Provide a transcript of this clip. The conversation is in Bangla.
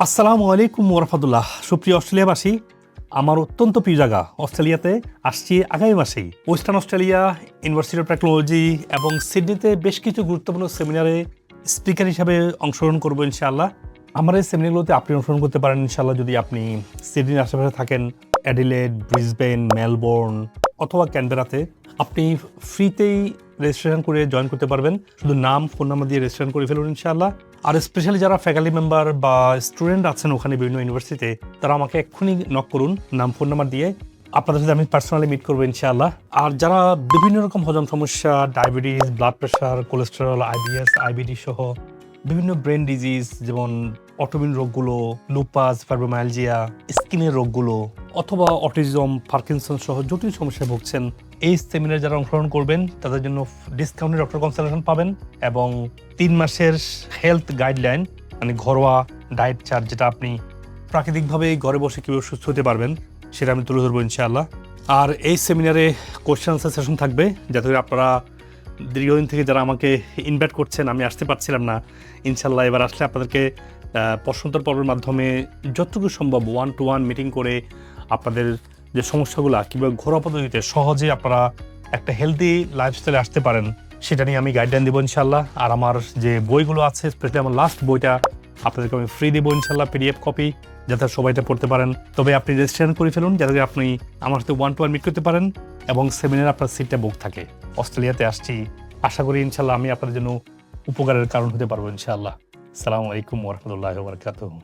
আসসালামু আলাইকুম ওরহামতুল্লাহ। সুপ্রিয় অস্ট্রেলিয়াবাসী, আমার অত্যন্ত প্রিয় জায়গা অস্ট্রেলিয়াতে আসছি আগামী মাসেই। Western Australia university of technology এবং সিডনিতে বেশ কিছু গুরুত্বপূর্ণ সেমিনারে স্পিকার হিসাবে অংশগ্রহণ করবো ইনশাআল্লাহ। আমার এই সেমিনারগুলোতে আপনি অংশগ্রহণ করতে পারেন ইনশাআল্লাহ যদি আপনি সিডনির আশেপাশে থাকেন, অ্যাডিলেড, ব্রিসবেন, মেলবোর্ন অথবা ক্যানবেরাতে। আপনি ফ্রিতেই রেজিস্ট্রেশন করে জয়েন করতে পারবেন। শুধু নাম, ফোন নাম্বার দিয়ে রেজিস্ট্রেশন করে ফেলুন ইনশাআল্লাহ। আর স্পেশালি যারা ফ্যাকাল্টি মেম্বার বা স্টুডেন্ট আছেন ওখানে বিভিন্ন ইউনিভার্সিটিতে, তারা আমাকে এক্ষুনি নক করুন নাম, ফোন নাম্বার দিয়ে। আপনাদের সাথে আমি পার্সোনালি মিট করবো ইনশাআল্লাহ। আর যারা বিভিন্ন রকম হজম সমস্যা, diabetes, blood pressure, cholesterol, IBS, IBD সহ বিভিন্ন ব্রেন ডিজিজ যেমন অটোইমিউন রোগগুলো, লুপাস, ফাইব্রোমায়ালজিয়া, স্কিনের রোগগুলো অথবা অটিজম, পার্কিনসন সহ জটিল সমস্যায় ভুগছেন, এই সেমিনারে যারা অংশগ্রহণ করবেন তাদের জন্য ডিসকাউন্টেড ডক্টর কনসালটেশন পাবেন এবং 3 মাসের হেলথ গাইডলাইন, মানে ঘরোয়া ডায়েট চার্ট, যেটা আপনি প্রাকৃতিকভাবে ঘরে বসে কীভাবে সুস্থ হতে পারবেন সেটা আমি তুলে ধরবো ইনশাআল্লাহ। আর এই সেমিনারে কোয়েশ্চেন আনসার সেশন থাকবে, যাতে করে আপনারা দীর্ঘদিন থেকে যারা আমাকে ইনভাইট করছেন, আমি আসতে পারছিলাম না, ইনশাআল্লাহ এবার আসলে আপনাদেরকে প্রশ্নোত্তর পর্বের মাধ্যমে যতটুকু সম্ভব 1-to-1 মিটিং করে আপনাদের যে সমস্যাগুলো কীভাবে ঘরোয়া পদ্ধতিতে সহজে আপনারা একটা হেলদি লাইফস্টাইলে আসতে পারেন সেটা নিয়ে আমি গাইডলাইন দেবো ইনশাআল্লাহ। আর আমার যে বইগুলো আছে, স্পেশালি আমার লাস্ট বইটা আপনাদেরকে আমি ফ্রি দেবো ইনশাআল্লাহ, পিডিএফ কপি, যাতে সবাই এটা পড়তে পারেন। তবে আপনি রেজিস্ট্রেশন করে ফেলুন যাতে আপনি আমার সাথে 1-to-1 মিট করতে পারেন এবং সেমিনারে আপনার সিটটা বুক থাকে। অস্ট্রেলিয়াতে আসছি, আশা করি ইনশাআল্লাহ আমি আপনাদের জন্য উপকারের কারণ হতে পারবো ইনশাআল্লাহ। আসসালামু আলাইকুম ওয়া রাহমাতুল্লাহি ওয়া বারাকাতুহু।